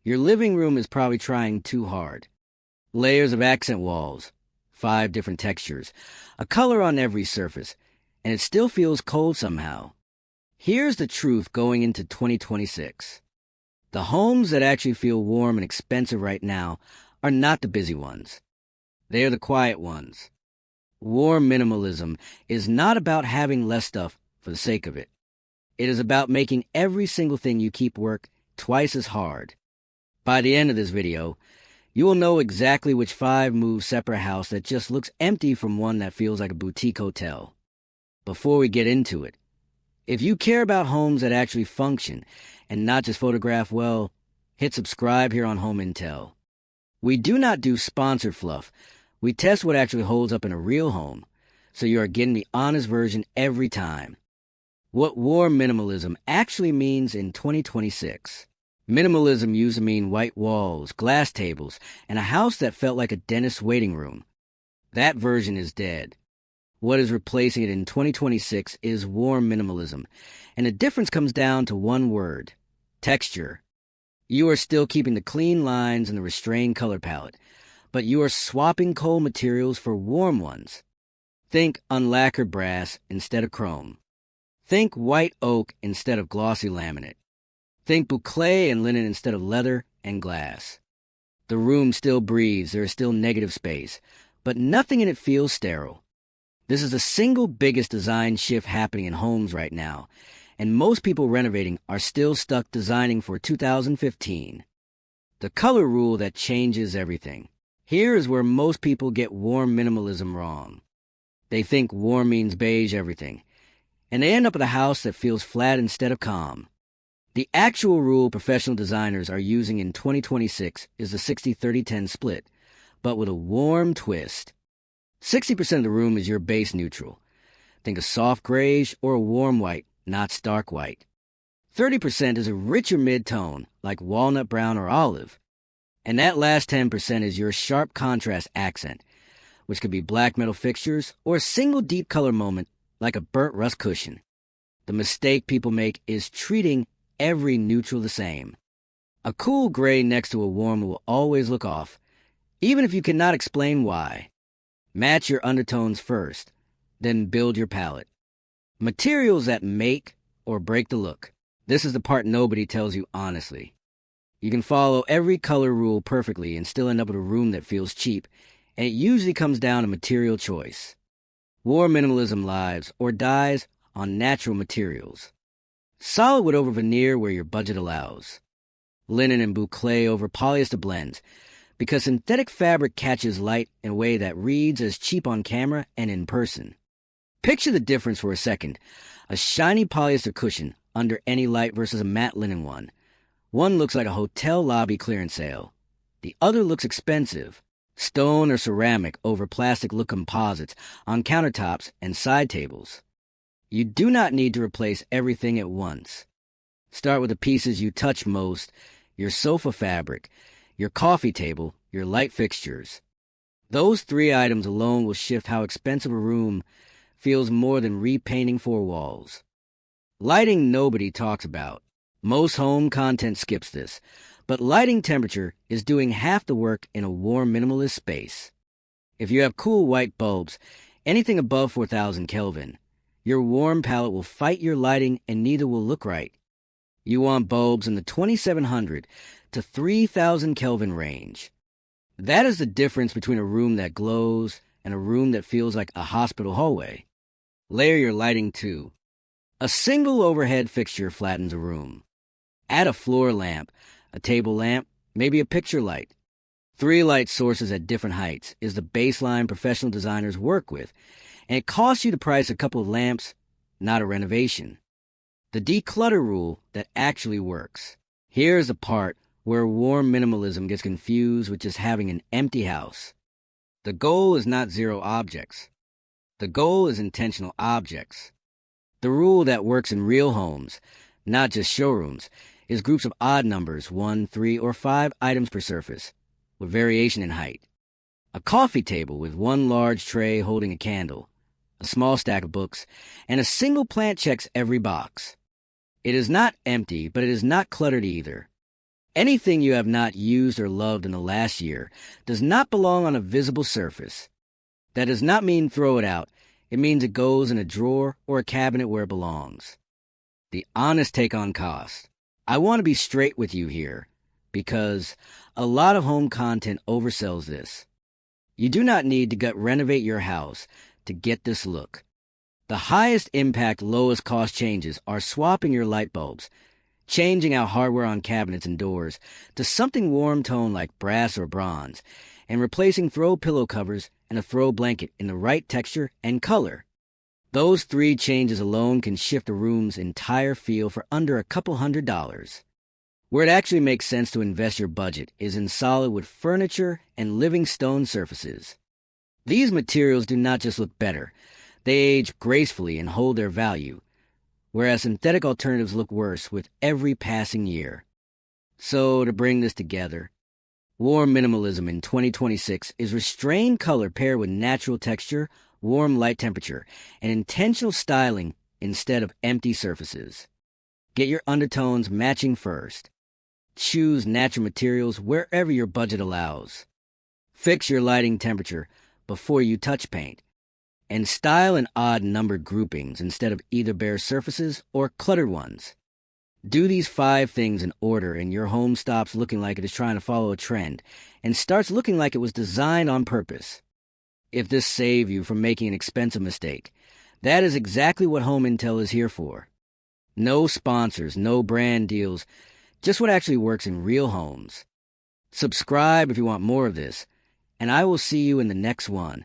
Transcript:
Your living room is probably trying too hard. Layers of accent walls, 5 different textures, a color on every surface, and it still feels cold somehow. Here's the truth going into 2026. The homes that actually feel warm and expensive right now are not the busy ones. They are the quiet ones. Warm minimalism is not about having less stuff for the sake of it. It is about making every single thing you keep work twice as hard. By the end of this video, you will know exactly which 5 moves separate a house that just looks empty from one that feels like a boutique hotel. Before we get into it, if you care about homes that actually function and not just photograph well, hit subscribe here on Home Intel. We do not do sponsored fluff. We test what actually holds up in a real home, so you are getting the honest version every time. What warm minimalism actually means in 2026. Minimalism used to mean white walls, glass tables, and a house that felt like a dentist's waiting room. That version is dead. What is replacing it in 2026 is warm minimalism, and the difference comes down to one word: texture. You are still keeping the clean lines and the restrained color palette, but you are swapping cold materials for warm ones. Think unlacquered brass instead of chrome. Think white oak instead of glossy laminate. Think boucle and linen instead of leather and glass. The room still breathes, there is still negative space, but nothing in it feels sterile. This is the single biggest design shift happening in homes right now, and most people renovating are still stuck designing for 2015. The color rule that changes everything. Here is where most people get warm minimalism wrong. They think warm means beige everything, and they end up with a house that feels flat instead of calm. The actual rule professional designers are using in 2026 is the 60-30-10 split, but with a warm twist. 60% of the room is your base neutral. Think a soft grayish or a warm white, not stark white. 30% is a richer mid-tone, like walnut brown or olive. And that last 10% is your sharp contrast accent, which could be black metal fixtures or a single deep color moment like a burnt rust cushion. The mistake people make is treating every neutral the same. A cool gray next to a warm will always look off, even if you cannot explain why. Match your undertones first, then build your palette. Materials that make or break the look. This is the part nobody tells you honestly. You can follow every color rule perfectly and still end up with a room that feels cheap, and it usually comes down to material choice. Warm minimalism lives or dies on natural materials. Solid wood over veneer where your budget allows. Linen and boucle over polyester blends, because synthetic fabric catches light in a way that reads as cheap on camera and in person. Picture the difference for a second. A shiny polyester cushion under any light versus a matte linen one. One looks like a hotel lobby clearance sale. The other looks expensive. Stone or ceramic over plastic look composites on countertops and side tables. You do not need to replace everything at once. Start with the pieces you touch most: your sofa fabric, your coffee table, your light fixtures. Those 3 items alone will shift how expensive a room feels more than repainting 4 walls. Lighting nobody talks about. Most home content skips this, but lighting temperature is doing half the work in a warm minimalist space. If you have cool white bulbs, anything above 4,000 Kelvin, your warm palette will fight your lighting and neither will look right. You want bulbs in the 2,700 to 3,000 Kelvin range. That is the difference between a room that glows and a room that feels like a hospital hallway. Layer your lighting too. A single overhead fixture flattens a room. Add a floor lamp, a table lamp, maybe a picture light. 3 light sources at different heights is the baseline professional designers work with, and it costs you the price of a couple of lamps, not a renovation. The declutter rule that actually works. Here's the part where warm minimalism gets confused with just having an empty house. The goal is not 0 objects. The goal is intentional objects. The rule that works in real homes, not just showrooms, is groups of odd numbers, 1, 3, or 5 items per surface, with variation in height. A coffee table with 1 large tray holding a candle, a small stack of books, and a single plant checks every box. It is not empty, but it is not cluttered either. Anything you have not used or loved in the last year does not belong on a visible surface. That does not mean throw it out. It means it goes in a drawer or a cabinet where it belongs. The honest take on cost. I want to be straight with you here, because a lot of home content oversells this. You do not need to gut renovate your house to get this look. The highest impact, lowest cost changes are swapping your light bulbs, changing out hardware on cabinets and doors to something warm tone like brass or bronze, and replacing throw pillow covers and a throw blanket in the right texture and color. Those 3 changes alone can shift a room's entire feel for under a couple $100. Where it actually makes sense to invest your budget is in solid wood furniture and living stone surfaces. These materials do not just look better, they age gracefully and hold their value, whereas synthetic alternatives look worse with every passing year. So, to bring this together, warm minimalism in 2026 is restrained color paired with natural texture, warm light temperature, and intentional styling instead of empty surfaces. Get your undertones matching first. Choose natural materials wherever your budget allows. Fix your lighting temperature before you touch paint. And style in odd numbered groupings instead of either bare surfaces or cluttered ones. Do these 5 things in order and your home stops looking like it is trying to follow a trend and starts looking like it was designed on purpose. If this saved you from making an expensive mistake, that is exactly what Home Intel is here for. No sponsors, no brand deals, just what actually works in real homes. Subscribe if you want more of this, and I will see you in the next one.